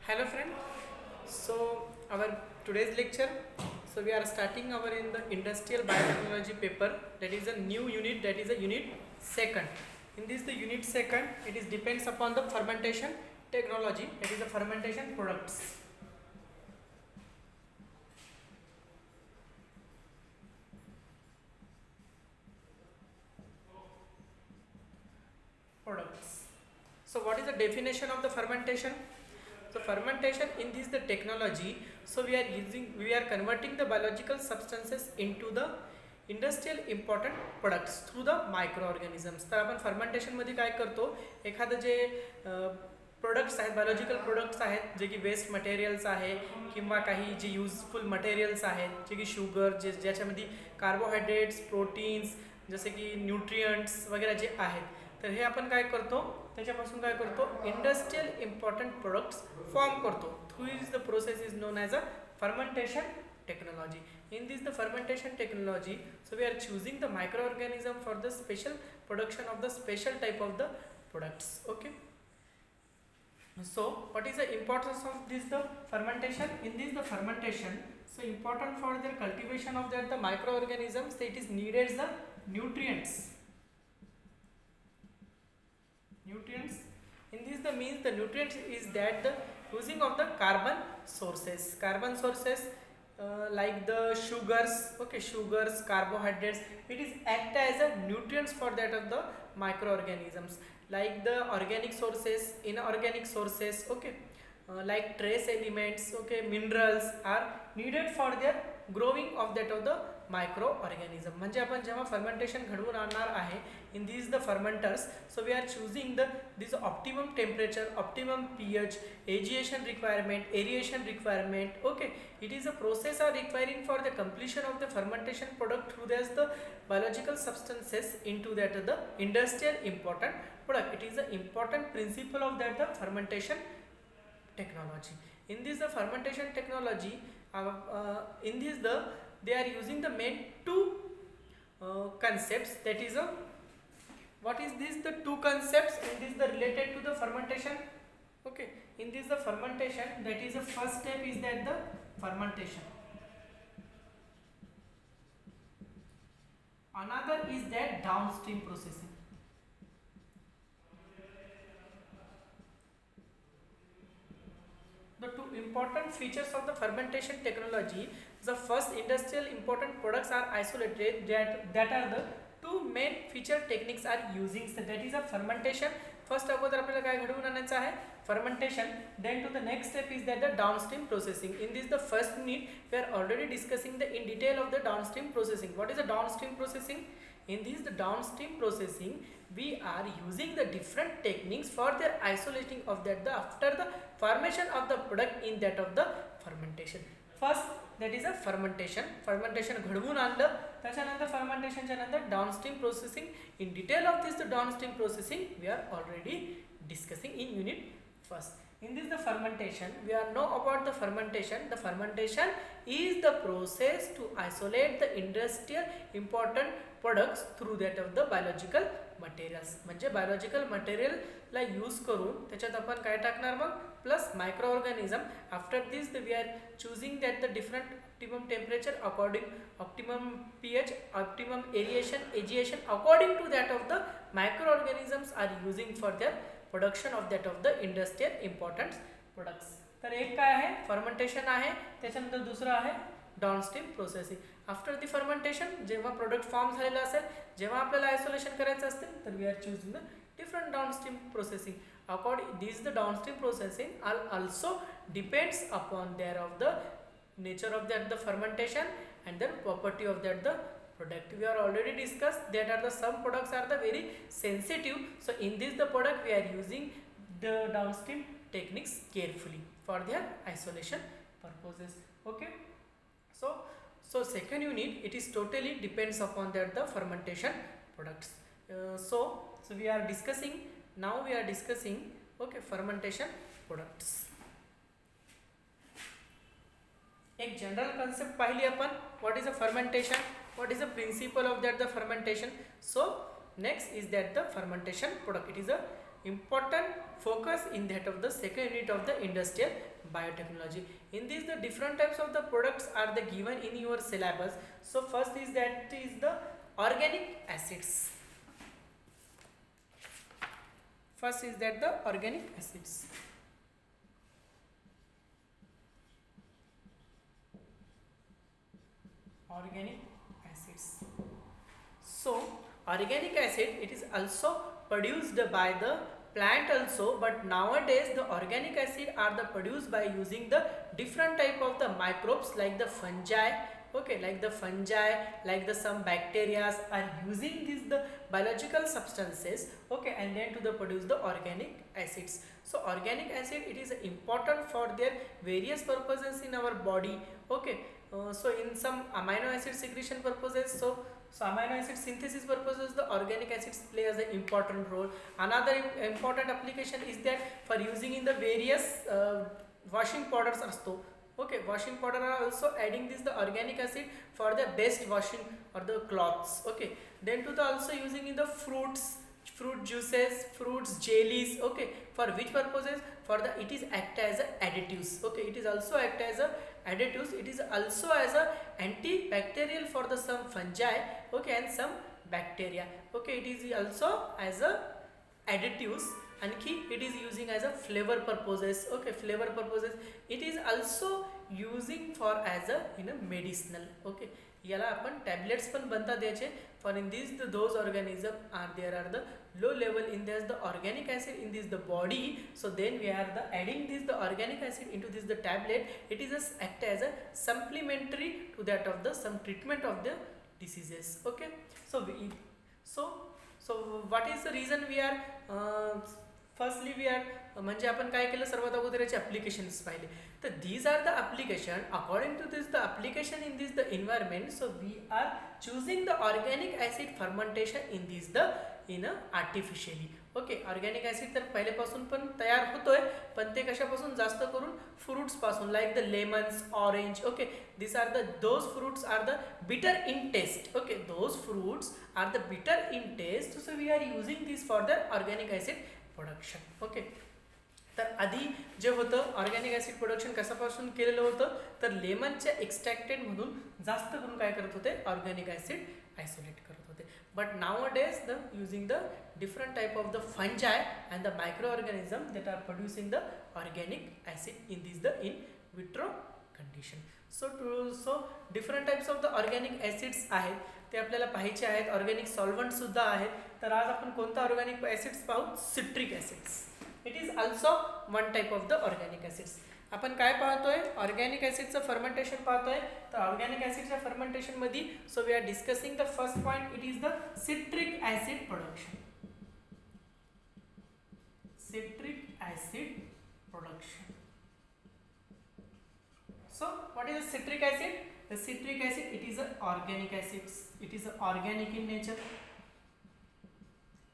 Hello friend. So our today's lecture. So we are starting our in the industrial biotechnology paper. That is a new unit. That is a unit second. In this the unit second, it is depends upon the fermentation technology. That is the fermentation products. Products. So what is the definition of the fermentation? So fermentation in this the technology. So we are converting the biological substances into the industrial important products through the microorganisms. तर आपण फर्मेंटेशनमध्ये काय करतो, एखादं जे products आहेत, biological products आहेत जे की वेस्ट मटेरियल्स आहे किंवा काही जे यूजफुल मटेरियल्स आहेत जे की शुगर जे ज्याच्यामध्ये कार्बोहायड्रेट्स प्रोटीन्स जसे की न्यूट्रियंट्स वगैरे जे आहेत, तर हे आपण काय करतो त्याच्यापासून काय करतो इंडस्ट्रियल इम्पॉर्टंट प्रोडक्ट्स फॉर्म करतो. Through is the process is known as a fermentation technology. In this the fermentation technology, so we are choosing the microorganism for the special production of the special type of the products. Okay, so what is the importance of this the fermentation? In this the fermentation, so important for the cultivation of that the microorganisms, it is needed the nutrients. In this the means the nutrients is that the using of the carbon sources like the sugars, okay, sugars, carbohydrates, it is act as a nutrients for that of the microorganisms, like the organic sources, inorganic sources, okay, like trace elements, okay, minerals are needed for their growing of that of the microorganism. म्हणजे आपण जेव्हा fermentation घडवून आणणार आहे in this the fermenters, so we are choosing the this optimum temperature, optimum pH, agitation requirement, aeration requirement. Okay, it is a process are requiring for the completion of the fermentation product through that the biological substances into that the industrial important product. It is the important principle of that the fermentation technology. In this the fermentation technology, in this the they are using the main two concepts. That is a what is this the two concepts in this the related to the fermentation. Okay, in this the fermentation, that is the first step is that the fermentation, another is that downstream processing. The two important features of the fermentation technology, the first industrial important products are isolated, that are the two main feature techniques are using. So that is a fermentation. First अगोदर आपल्याला काय घडवून आणायचं आहे fermentation, then to the next step is that the downstream processing. In this the first unit we are already discussing the in detail of the downstream processing. What is the downstream processing? In this the downstream processing we are using the different techniques for their isolating of that the after the formation of the product in that of the fermentation. First that is a fermentation घडवून आणलं, त्याच्यानंतर fermentationच्या नंतर downstream processing. In detail of this the downstream processing we are already discussing in unit first. In this the fermentation, we are know about the fermentation. The fermentation is the process to isolate the industrial important products through that of the biological materials. म्हणजे biological मटेरियलला use करून त्याच्यात आपण काय टाकणार मग plus microorganism. After this we are choosing that the different optimum temperature according optimum pH, optimum aeration, agitation according to that of the microorganisms are using for their production of that of the industrial important products. तर एक काय आहे fermentation आहे, त्याच्यानंतर दुसरं आहे downstream processing. After the fermentation जेव्हा product form झालेला असेल, जेव्हा आपल्याला आयसोलेशन करायचं असेल, तर we are choosing the different downstream processing. According this the downstream processing are also depends upon their of the nature of that the fermentation and the property of that the product. We are already discussed that are the some products are the very sensitive, so in this the product we are using the downstream techniques carefully for their isolation purposes. Okay, so second unit it is totally depends upon that the fermentation products. So we are discussing now okay fermentation products. एक general concept पाहिली आपण, what is a fermentation, what is a principle of that the fermentation. So next is that the fermentation product. It is a important focus in that of the second unit of the industrial biotechnology. In this, the different types of the products are the given in your syllabus. So first is that is the organic acids. First is that the organic acids. Organic acids. So organic acid, it is also produced by the plant also, but nowadays the organic acid are the produced by using the different type of the microbes like the fungi. Okay, like the fungi, like the some bacteria are using these the biological substances, okay, and then to the produce the organic acids. So organic acid, it is important for their various purposes in our body. Okay, so in some amino acid secretion purposes, so amino acid synthesis purposes, the organic acids play as an important role. Another important application is that for using in the various washing powders also. Okay, washing powder are also adding this the organic acid for the best washing or the cloths. Okay, then to the also using in the fruits, fruit juices, fruits jellies. Okay, for which purposes? For the it is act as a additives. Okay, it is also act as a additives. It is also as a antibacterial for the some fungi. Okay, and some bacteria. Okay, it is also as a additives, and it is using as a flavor purposes. Okay, flavor purposes. It is also using for as a medicinal. Okay, याला आपण tablets पण बनता द्यायचे. For in this those organism are there are the low level in this the organic acid in this the body. So then we are the adding this the organic acid into this the tablet. It is a act as a supplementary to that of the some treatment of the diseases. Okay, so what is the reason we are firstly we are म्हणजे आपण काय केलं, सर्वात अगोदर याचे applications पाहिले. तर these are the application according to this the application in this the environment. So we are choosing the organic acid fermentation in this the artificially. Okay, organic acid तर पहिल्यापासून पण तयार होतोय, पण ते कशापासून, जास्त करून फ्रूट्स पासून, like the lemons, orange. Okay, this are the those fruits are the bitter in taste. Okay, those fruits are the bitter in taste. So we are using this for the organic acid production. Okay, तर आधी जे होतं organic acid production कशापासून केलेलं होतं, तर लेमनच्या एक्स्ट्रॅक्टेडमधून जास्त करून काय करत होते, ऑर्गॅनिक ॲसिड आयसोलेट करत होते. But nowadays the using the different type of the fungi and the microorganism that are producing the organic acid in this the in vitro condition. So different types of the organic acids आहेत, ते आपल्याला पाहायचे आहेत. Organic solvent सुद्धा आहेत. तर आज आपण कोणता ऑर्गॅनिक ॲसिड्स पाहू, citric acids. It is also one type of the organic acids. आपण काय पाहतोय, ऑर्गॅनिक ॲसिडचं फर्मेंटेशन पाहतोय. तर ऑर्गॅनिक ॲसिडच्या फर्मेंटेशन मध्ये so we are discussing the first point. It is the citric acid production. Citric acid production. So what is a citric acid? The citric acid, it is a organic acids. It is a organic in nature.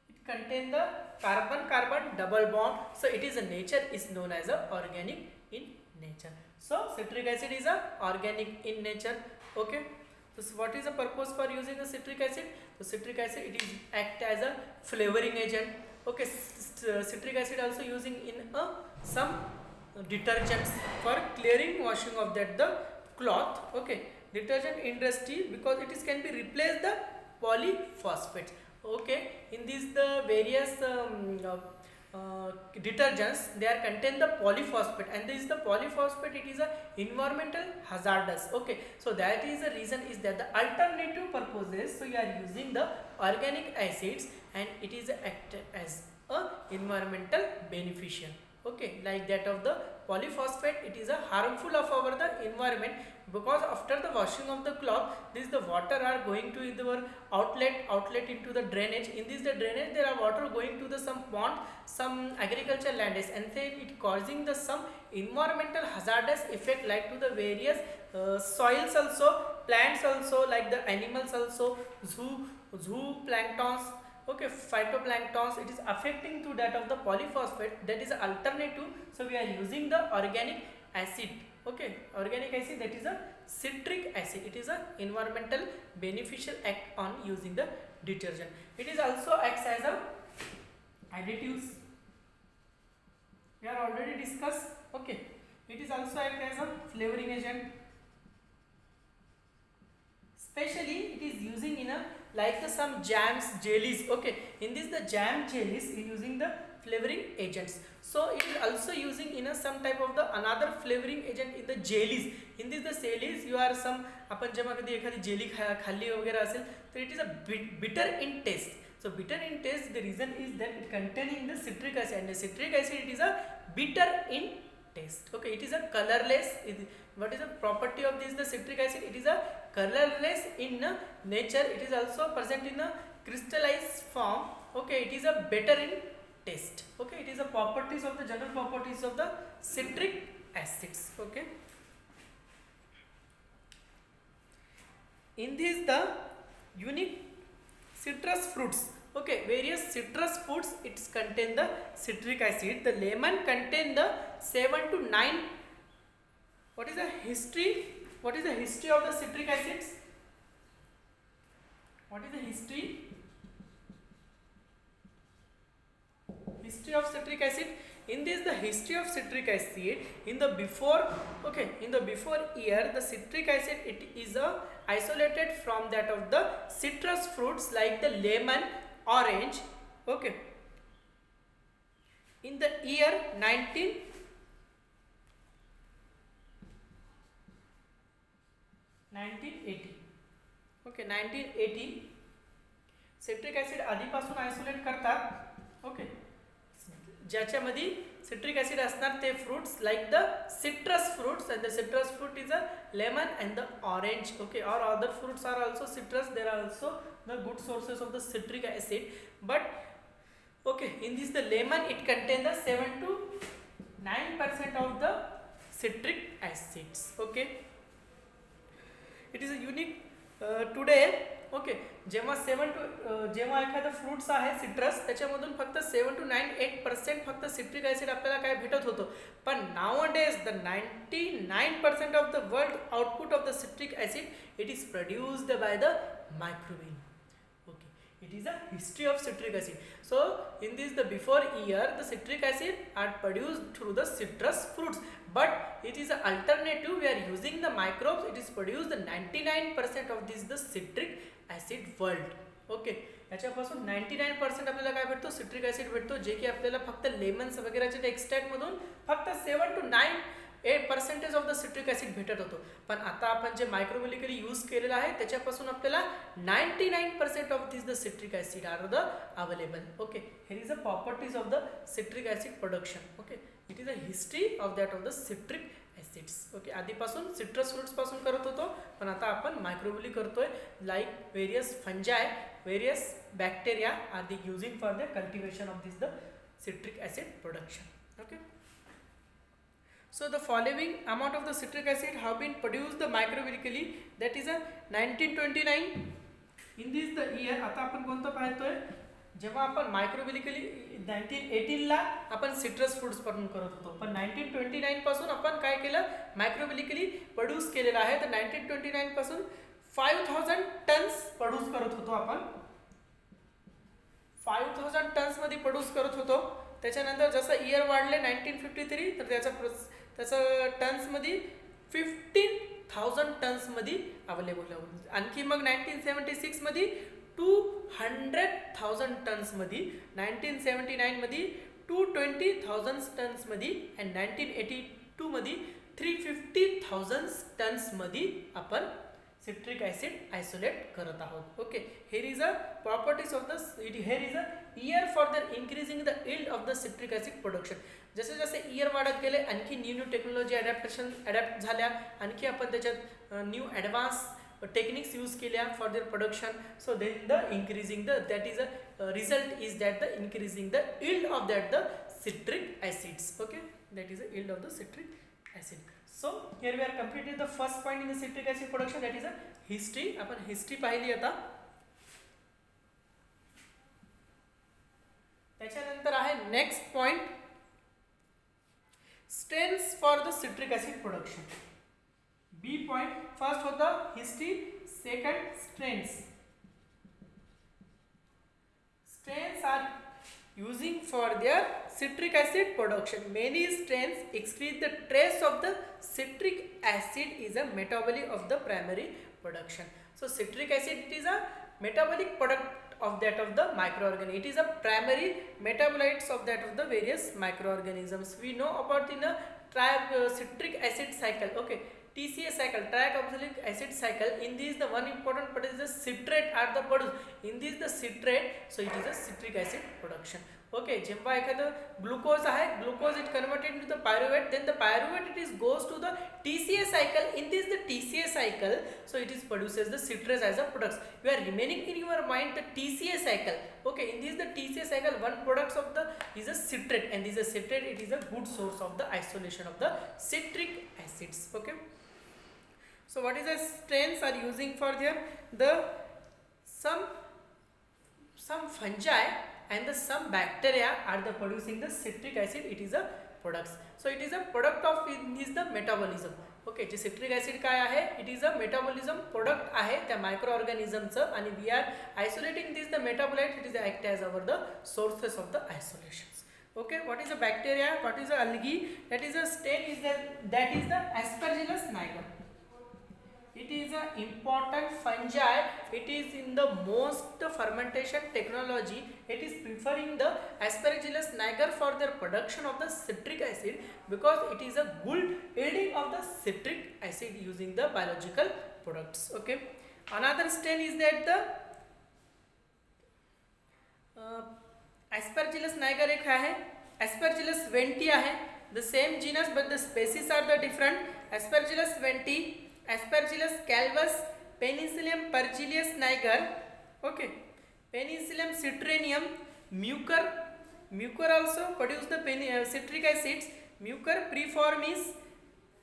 It contain the carbon double bond. So it is a nature is known as a organic in nature. So citric acid is a organic in nature. Okay. So what is the purpose for using the citric acid? The citric acid, it is act as a flavoring agent. Okay. Citric acid also using in some detergents for clearing washing of that the cloth. Okay, detergent industry, because it is can be replaced the polyphosphates. Okay, in these the various detergents, they are contain the polyphosphate, and this is the polyphosphate, it is a environmental hazardous. Okay, so that is the reason is that the alternative purposes, so you are using the organic acids and it is act as a environmental beneficial. Okay, like that of the polyphosphate, it is a harmful of our the environment, because after the washing of the cloth, this the water are going to the outlet into the drainage. In this the drainage, there are water going to the some pond, some agriculture lands, and then it causing the some environmental hazardous effect, like to the various soils also, plants also, like the animals also, zoo planktons. Okay, phytoplanktons, it is affecting to that of the polyphosphate. That is alternative. So we are using the organic acid. Okay, organic acid, that is a citric acid. It is a environmental beneficial act on using the detergent. It is also acts as a additives. we are already discussed. Okay, it is also act as a flavoring agent. Especially it is using in a like the some jams, jellies. Okay, in this the jam jellies is using the flavoring agents. So it is also using in a some type of the another flavoring agent in the jellies. In this the jellies you are some आपण जेव्हा कधी एखादी jelly खाल्ली वगैरे असेल तर it is a bitter in taste. So bitter in taste, the reason is that it containing the citric acid, and the citric acid it is a bitter in taste. Okay, it is a colorless. What is the property of this the citric acid? It is a colorless in nature. It is also present in a crystallized form. Okay, it is a better in taste. Okay, it is a properties of the general properties of the citric acids. Okay, in this the unique citrus fruits. Okay, various citrus fruits it contain the citric acid. The lemon contain the 7 to 9. What is the history? What is the history of the citric acids? What is the history? History of citric acid. In this the history of citric acid, in the before, okay, in the before year the citric acid it is a isolated from that of the citrus fruits like the lemon, orange. Okay, in the year 1980. Okay, 1980 citric acid आधीपासून isolate करतात. Okay, ज्याच्यामध्ये citric acid असणार ते fruits like the citrus fruits, and the citrus fruit is a lemon and the orange. Okay, और other fruits are also citrus. There are also the good sources of the citric acid. But okay, in this the lemon it contain the 7 to 9% of the citric acids. Okay, it is a unique today. Okay, जेव्हा 7 to जेव्हा एखादा fruits आहे citrus त्याच्यामधून फक्त 7 to 8% फक्त citric acid आपल्याला काय भेटत होतं. पण nowadays the 99% of the world output of the citric acid it is produced by the microbial. It is a history of citric acid. So in this the before year the citric acid are produced through the citrus fruits, but it is an alternative. We are using the microbes. It is produced the 99% of this the citric acid world. Okay, याच्यापासून 99% आपल्याला काय भेटतो, citric acid भेटतो, जे की आपल्याला फक्त lemons वगैरेच्या एक्स्ट्रॅक्टमधून फक्त 7 to 9% of the citric acid भेटत होतो. पण आता आपण जे मायक्रोमोलिक्युलर यूज केलेलं आहे त्याच्यापासून आपल्याला 99% of this the citric acid are the available. Okay, here is a properties of the citric acid production. Okay, it is a history of that of the citric acids. Okay, आधीपासून citrus fruits पासून करत होतो, पण आता आपण microbially करतोय. Like various fungi, various bacteria are the using for the cultivation of this the citric acid production. Okay, so the following amount of the citric acid have been produced the microbially, that is a 1929. in this the year, आता आपण कोणतं पाहतोय, जेव्हा आपण मायक्रोबिलिकली 1918 ला आपण citrus fruits पासून करत होतो, पण 1929 पासून आपण काय केलं, मायक्रोबिलिकली प्रोड्यूस केलेलं आहे. तर 1929 पासून 5000 टन्स प्रोड्यूस करत होतो आपण. 5000 टन्स मध्ये प्रोड्यूस करत होतो. त्याच्यानंतर जसं इयर वाढले 1953 तर त्याचं टन्समध्ये 15,000 टन्समध्ये अवेलेबल होऊन, आणखी मग 1976 मध्ये 200,000 टन्समध्ये, 1979 मध्ये 220,000 टन्समध्ये, अँड 1982 मध्ये 350,000 टन्समध्ये आपण citric acid isolate करत आहोत. Okay, here is a properties of the, here is a year for the increasing the yield of the citric acid production. जसे जसे इयर वाढत गेले आणखी न्यू टेक्नॉलॉजी अडॅप्ट झाल्या, आणखी आपण त्याच्यात न्यू ॲडव्हान्स टेक्निक्स यूज केल्या for their production. So then the increasing the that is a result is that the increasing the yield of that the citric acids. Okay, that is the yield of the citric acid. So here we are completed the first point in the citric acid production, that is a history. आपण history पाहिली आता. त्याच्यानंतर आहे next point, strains for the citric acid production. B point first होता history, second strains. Strains are using for their citric acid production. Many strains excrete the trace of the citric acid is a metabolic of the primary production. So citric acid, it is a metabolic product of that of the microorganism. It is a primary metabolites of that of the various microorganisms. We know about in a citric acid cycle. Okay, TCA cycle, tricarboxylic acid cycle. In this, the one important part is the citrate are the produced. In this, the citrate, so it is a citric acid production. Okay, जेव्हा एखादं glucose आहे, glucose it converted into the pyruvate, then the pyruvate it is goes to the TCA cycle. In this, the TCA cycle, so it is produces the citrate as a products. You are remaining in your mind the TCA cycle. Okay, in this the TCA cycle, one products of the is a citrate, and this is a citrate. It is a good source of the isolation of the citric acids. Okay. So what is the strains are using for there? The some fungi and the some bacteria are the producing the citric acid. It is a products. So it is a product of is the metabolism. Okay, J citric acid काय आहे? It is a metabolism product आहे त्या microorganismचं, आणि we are isolating this the metabolite. It is act as our the sources of the isolations. Okay, what is a bacteria? What is a algae? That is a stain is that is the Aspergillus niger. It is an important fungi. It is in the most fermentation technology. It is preferring the Aspergillus niger for their production of the citric acid, because it is a good yielding of the citric acid using the biological products. Okay. Another strain is that the Aspergillus niger एक है, Aspergillus venti है. The same genus but the species are the different. Aspergillus venti, Aspergillus calvus, Penicillium pergillus niger, okay, Penicillium citrinium, Mucor also produce the citric acids, Mucor preformis,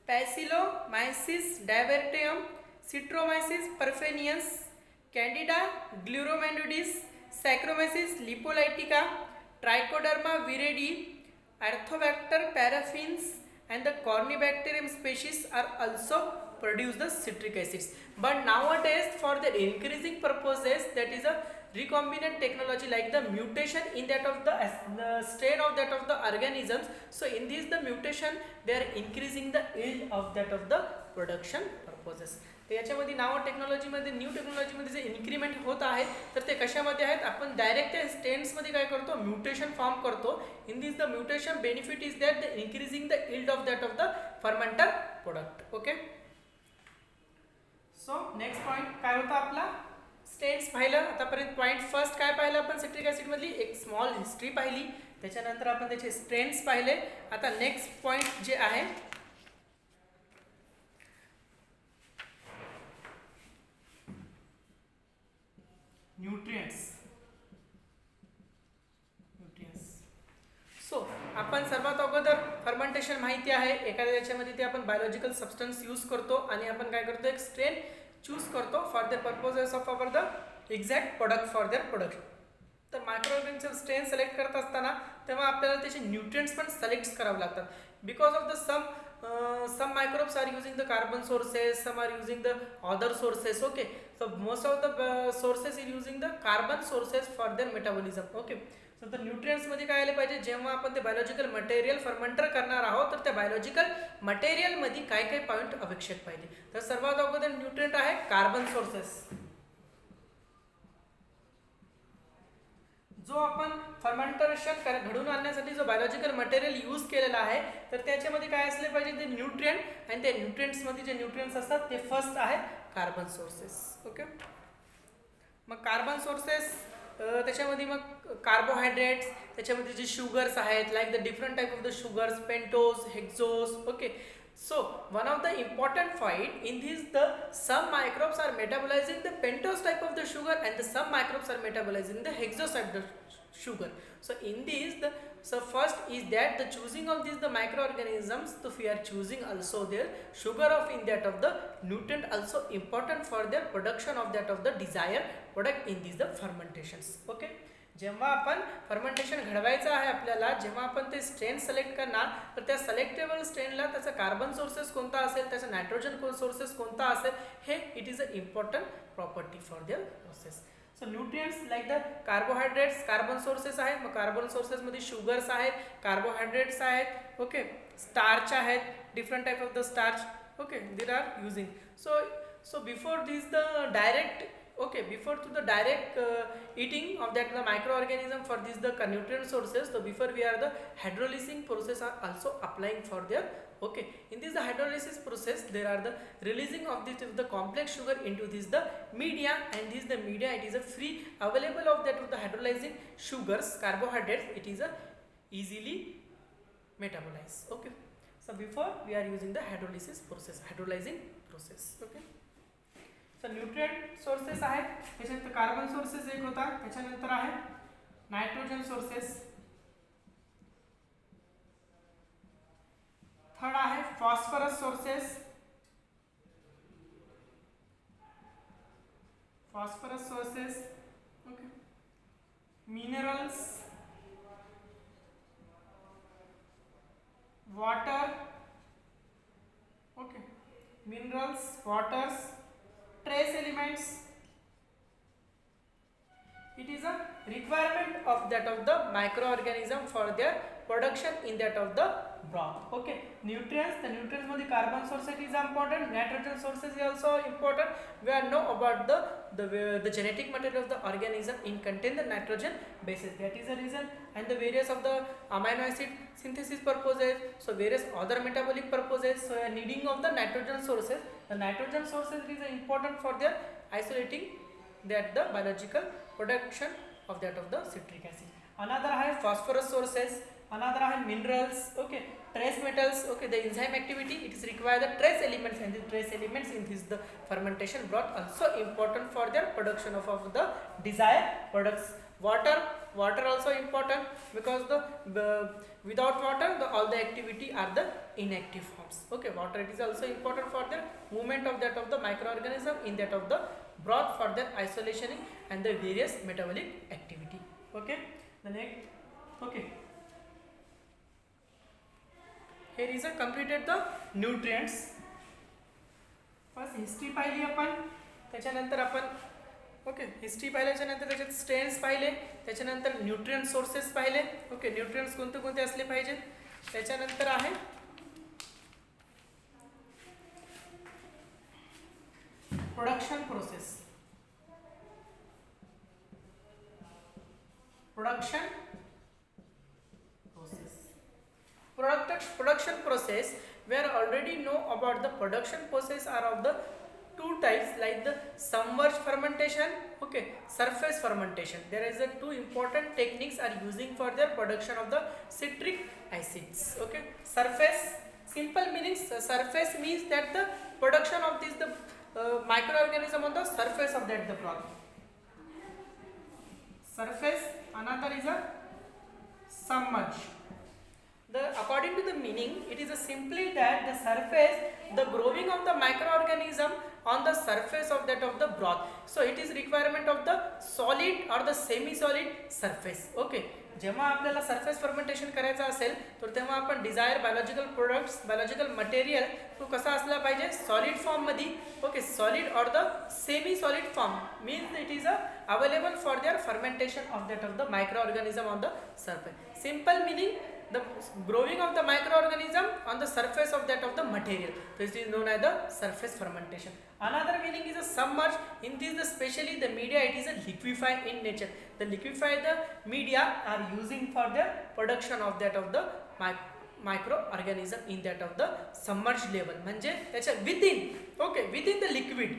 Pacillomyces divertium, Citromyces perfenius, Candida gluromandidis, Saccharomyces lipolytica, Trichoderma viridi, Arthobacter paraffins, and the Corynebacterium species are also produce the citric acids. But nowadays, for the increasing purposes, that is a recombinant technology, like the mutation in that of the strain of that of the organisms. So in this the mutation, they are increasing the yield of that of the production purposes. तर याच्यामध्ये नाव टेक्नॉलॉजीमध्ये new टेक्नॉलॉजीमध्ये जे increment होत आहेत, तर ते कशामध्ये आहेत? आपण डायरेक्ट त्या स्टेन्समध्ये काय करतो? म्युटेशन फॉर्म करतो. इन this the mutation benefit is that the increasing the yield of that of the fermented product. Okay. So next point काय होता आपला? स्टेन्स पाहिलं. आतापर्यंत पॉइंट फर्स्ट काय पाहिलं आपण? सिट्रिक ऍसिड मधली एक स्मॉल हिस्ट्री पाहिली, त्याच्यानंतर आपण त्याचे स्ट्रेन्स पाहिले. आता नेक्स्ट पॉइंट जे आहे न्यूट्रिएंट्स. सो आपण सर्वात अगोदर फर्मेंटेशन माहिती आहे. एखाद्या याच्यामध्ये ते आपण बायोलॉजिकल सबस्टन्स यूज करतो आणि आपण काय करतो? एक स्ट्रेन चूज करतो for the purposes of our the exact product for their production. तर मायक्रोऑर्गॅनिझम स्ट्रेन सिलेक्ट करत असताना तेव्हा आपल्याला त्याचे न्यूट्रिएंट्स पण सिलेक्ट करावे लागतात. Because of the some microbes are using the carbon sources, some are using the other sources. Okay, so most of the sources is using the carbon sources for their metabolism. Okay, so the nutrients मध्ये काय आले पाहिजे? जेव्हा आपण ते biological material fermenter करणार आहोत, तर त्या बायोलॉजिकल मटेरियल मध्ये काय काय पॉइंट अपेक्षित पाहिजे? तर सर्वात अगोदर न्यूट्रिएंट आहे कार्बन सोर्सेस. जो आपण फर्मेंटेशन घडून आणण्यासाठी जो बायोलॉजिकल मटेरियल यूज केलेला आहे, तर त्याच्यामध्ये काय असले पाहिजे? ते न्यूट्रिएंट, आणि त्या न्यूट्रिएंट्स मध्ये जे न्यूट्रिएंट्स असतात ते फर्स्ट आहे कार्बन सोर्सेस. ओके. मग कार्बन सोर्सेस त्याच्यामध्ये मग कार्बोहायड्रेट्स, त्याच्यामध्ये जे शुगर्स आहेत, like the different type of the sugars, pentose, hexose. Okay. So one of the important point in this, the some microbes are metabolizing the pentose type of the sugar, and the some microbes are metabolizing the hexose type of the sugar. So in this, so first is that the choosing of these the microorganisms, so we are choosing also their sugar of in that of the nutrient also important for their production of that of the desired product in these the fermentations. Okay. जेव्हा आपण fermentation घडवायचं आहे आपल्याला, जेव्हा आपण ते strain select करणार, तर त्या सिलेक्टेबल स्ट्रेनला त्याचा कार्बन सोर्सेस कोणता असेल, त्याचा नायट्रोजन सोर्सेस कोणता असेल, हे it is a important property for their process. So nutrients like the carbohydrates, carbon sources आहेत, मग कार्बन सोर्सेसमध्ये शुगर्स आहेत, कार्बोहायड्रेट्स आहेत, ओके, स्टार्च आहेत, different type of the starch, okay, there are using. So before this the direct, okay, before to the direct eating of that the microorganism for this the nutrient sources, so before we are the hydrolysing process are also applying for their, okay, in this the hydrolysis process there are the releasing of the complex sugar into this the media, and this the media it is a free available of that of the hydrolyzing sugars, carbohydrates, it is a easily metabolized, okay. So before we are using the hydrolysis process, hydrolyzing process, okay. So nutrient sources आहेत, त्याच्यात carbon sources एक होता, त्याच्यानंतर आहे nitrogen sources, third आहे phosphorus sources, phosphorus sources, okay, minerals, water, okay, minerals, waters, trace elements, it is a requirement of that of the microorganism for their production in that of the broth, okay. Nutrients, the nutrients मध्ये carbon source is important, nitrogen sources is also important. We are know about the genetic material of the organism in contain the nitrogen bases, that is the reason, and the various of the amino acid synthesis purposes, so various other metabolic purposes, so needing of the nitrogen sources, the nitrogen sources is important for their isolating that the biological production of that of the citric acid. Another high phosphorus sources, another high minerals, okay, trace metals, okay, the enzyme activity it is require the trace elements, and the trace elements in this the fermentation broth also important for their production of the desired products. Water also important, because the without water the all the activity are the inactive forms, okay. Water it is also important for the movement of that of the microorganism in that of the broth for their isolationing and the various metabolic activity, okay. The next, okay, here is a completed the nutrients. First history पाहिली आपण, त्याच्यानंतर आपण, okay, history पाहिल्याच्या नंतर त्याच्यात strains पाहिले, त्याच्यानंतर nutrient sources पाहिले, okay, nutrients कोणते कोणते असले पाहिजेत, त्याच्यानंतर आहे production process, production process, we already know about the production process are of the two types, like the submerged fermentation, okay, surface fermentation. There is a two important techniques are using for their production of the citric acids, okay. Surface, simple meanings, surface means that the production of this the microorganism on the surface of that the broth, surface. Another is a submerged. According to the meaning, it is simply that the surface, the growing of the microorganism on the surface of that of the broth. So it is requirement of the solid or the semi-solid surface, okay. जेव्हा आपल्याला surface fermentation करायचं असेल तर तेव्हा आपण desire biological products, biological material तो कसा असला पाहिजे, सॉलिड फॉर्म मध्ये, okay, solid or the semi solid form means it is available for their fermentation of that of the microorganism on the surface. Simple meaning, the growing of the microorganism on the surface of that of the material, this is known as the surface fermentation. Another meaning is a submerge. In this especially the media it is a liquefy in nature, the liquefy the media are using for the production of that of the microorganism in that of the submerged level, म्हणजे त्याच्या within, okay, within the liquid,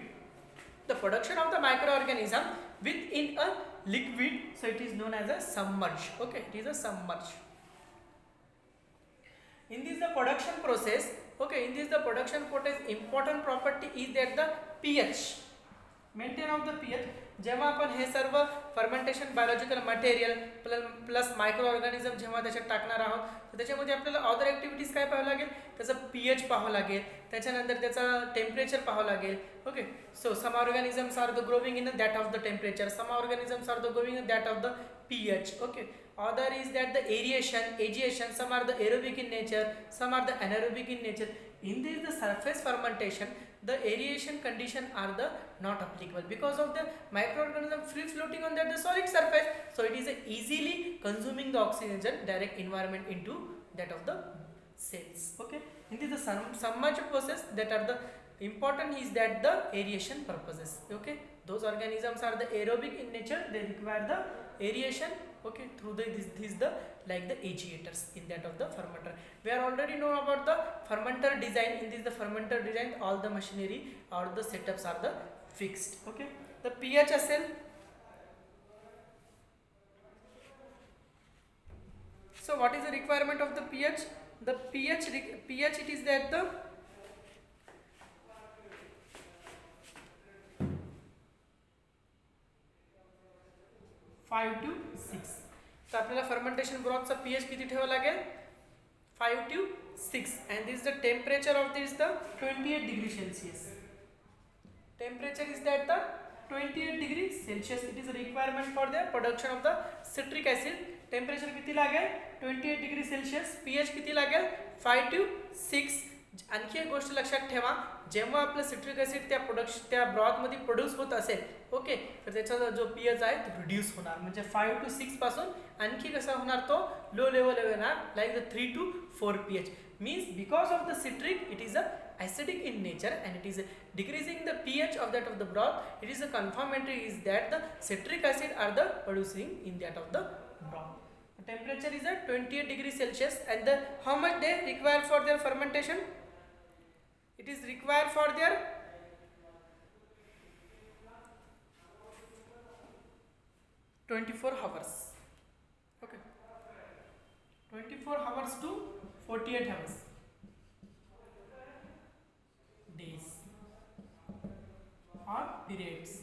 the production of the microorganism within a liquid, so it is known as a submerge, okay, it is a submerge. In this the production process, okay, in this the production process important property is that the pH, maintain of the pH. जेव्हा आपण हे सर्व fermentation biological material plus microorganism जेव्हा त्याच्यात टाकणार आहोत तर त्याच्यामध्ये आपल्याला अदर ॲक्टिव्हिटीज काय पाहावं लागेल, त्याचं पीएच पाहावं लागेल, त्याच्यानंतर त्याचं टेम्परेचर पाहावं लागेल, okay. So some organisms are the growing in that of the temperature, some organisms are the growing in that of the pH, okay. Other is that the agiation. Some are the aerobic in nature, some are the anaerobic in nature. In this the surface fermentation, the aeration condition are the not applicable because of the microorganism free floating on that the solid surface. So it is easily consuming the oxygen direct environment into that of the cells. Okay. In this the submerged process that are the important is that the aeration purposes. Okay. Those organisms are the aerobic in nature, they require the aeration. Okay, through this the like the agiators in that of the fermenter. We are already know about the fermenter design. In this the fermenter design, all the machinery or the setups are the fixed. Okay, the PHSL. So what is the requirement of the pH? The pH it is that the 5 to 6. तर आपल्याला fermentation ब्रॉथचा pH किती ठेवावा लागेल 5 to 6 and this is the temperature of this the 28 degree Celsius. Temperature is that the 28 degree Celsius. It is a requirement for the production of the citric acid. Temperature किती लागेल 28 degree Celsius. pH किती लागेल 5 to 6. आणखी एक गोष्ट लक्षात ठेवा, जेव्हा आपलं सिट्रिक ऍसिड त्या ब्रॉथ मध्ये प्रोड्यूस होत असेल ओके तर त्याचा जो पीएच आहे तो रिड्यूस होणार म्हणजे 5 to 6 पासून आणखी कसा होणार तो लो लेवल येणार like the 3 to 4 pH means because of the citric it is a acidic in nature and it is decreasing the pH of that of the broth. It is a confirmatory is that the citric acid are the producing in that of the broth. The temperature is at 28 degree Celsius and the how much they require for their fermentation? It is required for their 24 hours. Okay, 24 hours to 48 hours days or periods.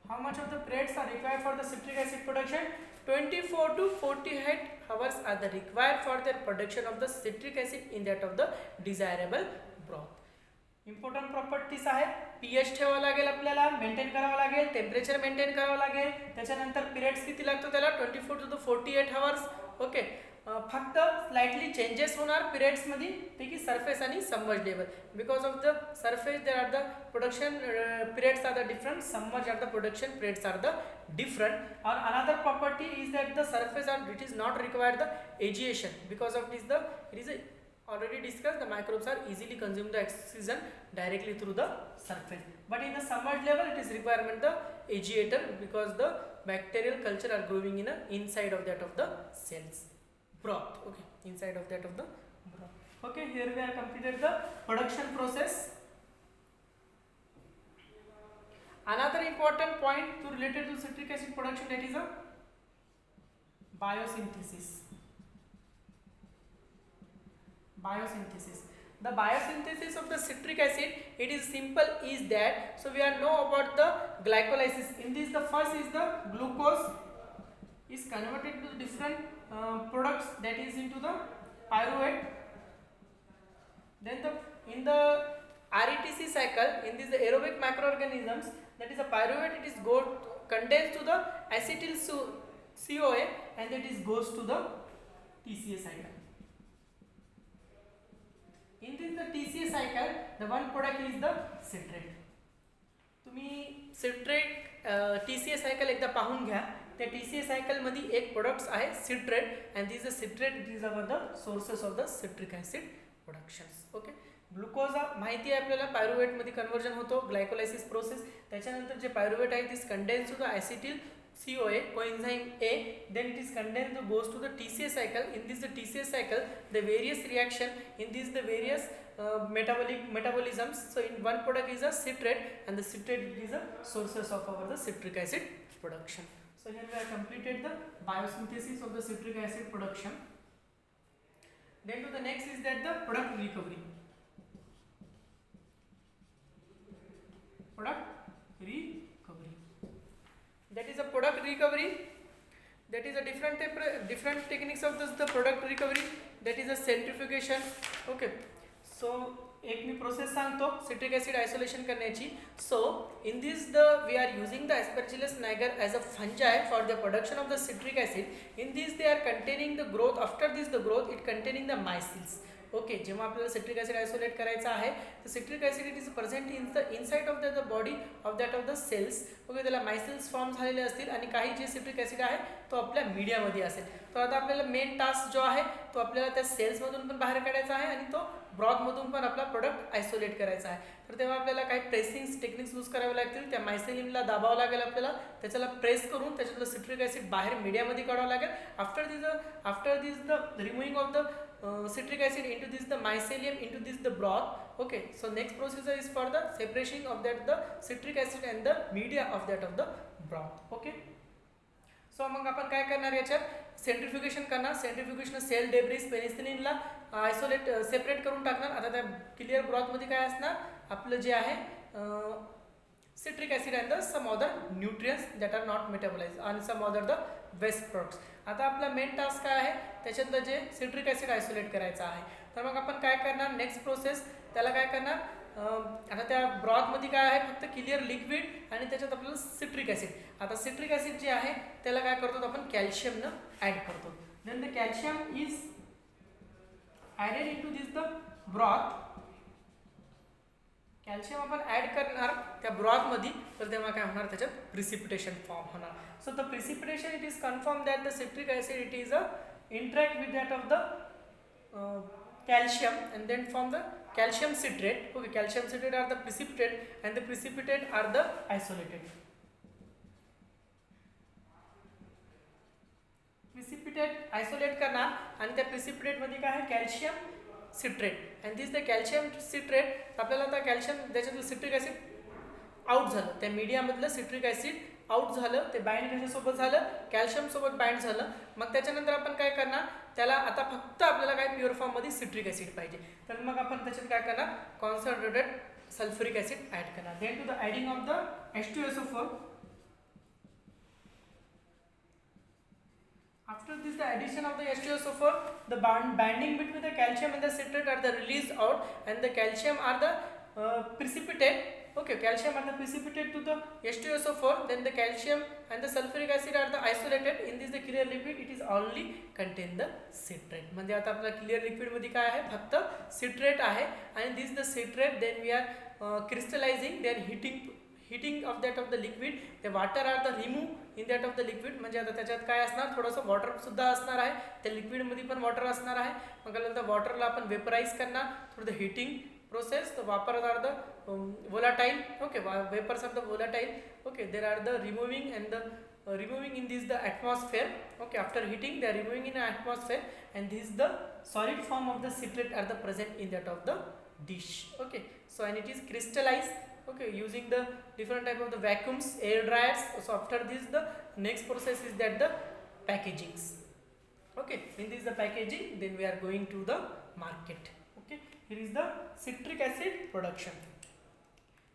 How much of the periods are required for the citric acid production? 24 to 48 hours are the required for the production of the citric acid in that of the desirable broth. Important properties आहेत pH ठेवावा लागेल आपल्याला maintain करावा लागेल temperature maintain करावं लागेल त्याच्यानंतर periods किती लागतो त्याला 24 to 48 hours. ओके फक्त स्लाइटली चेंजेस होणार पिरियड्स मध्ये ते की सरफेस आणि submerge level because of the surface there are the production periods are the different submerged are the production periods are the different or another property is that the surface are it is not required the agiation because of this the it is a already discussed the microbes are easily consume the oxygen directly through the surface but in the submerged level it is requirement the agiator because the bacterial culture are growing in a inside of that of the cells broth. Okay, inside of that of the broth. Okay, here we have completed the production process. Another important point to related to citric acid production that is a biosynthesis. The biosynthesis of the citric acid it is simple is that so we are know about the glycolysis. In this the first is the glucose is converted to different products that is into the pyruvate. Then in the RETC cycle in this the aerobic microorganisms that is a pyruvate it is condensed to the acetyl CoA and it is goes to the TCA cycle. In this the TCA cycle the one product is the citrate. तुम्ही citrate TCA cycle एकदा पाहून घ्या त्या TCA cycle मध्ये एक products आहे citrate and this is citrate these are the sources of the citric acid productions. Okay, glucose माहिती आहे आपल्याला पायरुवेट मध्ये कन्वर्जन होतो ग्लायकोलायसिस प्रोसेस त्याच्यानंतर जे पायरुवेट आहे this condense to the acetyl CoA coenzyme A then it is condensed goes to the TCA cycle. In this the TCA cycle the various reaction in this the various metabolisms. So in one product is a citrate and the citrate is a sources of our the citric acid production. So here we have completed the biosynthesis of the citric acid production. Then to the next is that the product recovery. That is a product recovery. That is a different techniques of the product recovery. That is a centrifugation. Okay, so एक मी process सांगतो citric acid isolation करण्याची. So in this we are using the Aspergillus niger as a fungi for the production of the citric acid. In this they are containing the growth. After this the growth it containing the micelles. Okay, जेव्हा आपल्याला citric acid isolate करायचा आहे तर citric acid it is present in the inside of the body of that of the sales. Okay, त्याला मायसेल्स form झालेले असतील आणि काही जे सिट्रिक ॲसिड आहे तो आपल्या मीडियामध्ये असेल. तर आता आपल्याला मेन टास्क जो आहे तो आपल्याला त्या सेल्समधून पण बाहेर काढायचा आहे आणि तो ब्रॉथमधून पण आपला प्रोडक्ट आयसोलेट करायचा आहे. तर तेव्हा आपल्याला काही प्रेसिंग टेक्निक्स यूज करावे लागतील. त्या मायसेलिनला दाबावं लागेल आपल्याला, त्याच्याला प्रेस करून त्याच्यातलं सिट्रिक ॲसिड बाहेर मीडियामध्ये काढावं लागेल. After this the removing of the citric acid into this the mycelium into this the broth. Okay, so next procedure is for the separation of that the citric acid and the media of that of the broth. Okay, so मग आपण काय करणार याच्यात सेंट्रिफ्युगेशन करणार. सेंट्रिफ्युगेशन cell debris पेनिसिलिनला isolate separate करून टाकणार. आता त्या clear ब्रॉथमध्ये काय असणार आपलं जे आहे citric acid and the some other nutrients that are not metabolized and some other the waste products. आता आपला मेन टास्क काय आहे त्याच्यातलं जे सिट्रिक ॲसिड आयसोलेट करायचं आहे. तर मग आपण काय करणार नेक्स्ट प्रोसेस त्याला काय करणार. आता त्या ब्रॉथमध्ये काय आहे फक्त क्लिअर लिक्विड आणि त्याच्यात आपल्याला सिट्रिक ॲसिड. आता सिट्रिक ॲसिड जे आहे त्याला काय करतो आपण कॅल्शियमनं ॲड करतो. Then the calcium is added into this the broth. Calcium आपण ॲड करणार त्या ब्रॉथमध्ये तर तेव्हा काय होणार त्याच्यात प्रिसिपिटेशन फॉर्म होणार. So the precipitation it is confirm that the citric acid it is a interact with that of the calcium and then form the calcium citrate. Okay, calcium citrate are the precipitate and the precipitate are the isolated. Precipitate isolate करणार आणि त्या precipitate मध्ये काय आहे calcium citrate and this the calcium citrate आपल्याला आता calcium त्याच्यातलं citric acid out झालं त्या मीडिया मधलं citric acid आउट झालं ते बाइंड कशासोबत झालं कॅल्शियम सोबत बाइंड झालं. मग त्याच्यानंतर आपण काय करणार त्याला आता फक्त आपल्याला काय प्युअर फॉर्म मध्ये सिट्रिक ॲसिड पाहिजे तर मग आपण त्याच्यात काय करणार कॉन्सन्ट्रेटेड सल्फ्युरिक ॲसिड ॲड करणार. Then to the adding of the H2SO4. After this the addition of the H2SO4 the binding between the calcium and the citrate are the released out and the calcium are the precipitate. Okay, calcium are the precipitate to the H2SO4 then the calcium and the sulfuric acid are the isolated. In this the clear liquid it is only contain the citrate. म्हणजे आता आपला clear liquid मध्ये काय आहे फक्त citrate आहे आणि this the citrate then we are crystallising then heating of that of the liquid the water are the remove in that of the liquid. म्हणजे आता त्याच्यात काय असणार थोडंसं वॉटर सुद्धा असणार आहे त्या लिक्विड मध्ये पण वॉटर असणार आहे. मग नंतर वॉटरला आपण वेपराइज करणार through the heating process. The vapors are the volatile. Okay, vapors are the volatile. Okay, there are the removing and the removing in this the atmosphere. Okay, after heating they are removing in the atmosphere and this the solid form of the citrate are the present in that of the dish. Okay, so and it is crystallized. Okay, using the different type of the vacuums, air dryers. So after this the next process is that the packagings. Okay, in this the packaging then we are going to the market. Okay, here is the citric acid production.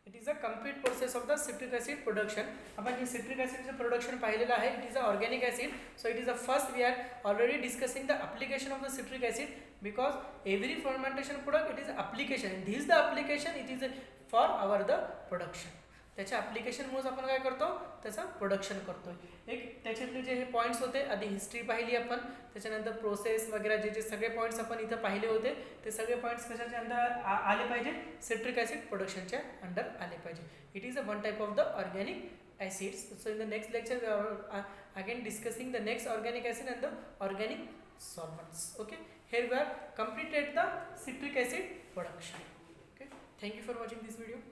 It is a complete process of the citric acid production. आपण हे citric acid चे production पाहिलेलं आहे. It is a organic acid. So it is the first we are already discussing the application of the citric acid because every fermentation product it is application. And this is the application it is for our the production. त्याच्या ॲप्लिकेशनमुळेच आपण काय करतो त्याचं production करतोय. एक त्याच्यातले जे हे points होते आधी हिस्ट्री पाहिली आपण त्याच्यानंतर प्रोसेस वगैरे जे जे सगळे पॉईंट्स आपण इथं पाहिले होते ते सगळे पॉईंट्स कशाच्या अंडर आले पाहिजे सिट्रिक ॲसिड प्रोडक्शनच्या अंडर आले पाहिजे. It is a one type of the organic acids. So in the next lecture we are again discussing the next organic acid and the organic solvents. Okay, here we are completed the citric acid production. Okay, thank you for watching this video.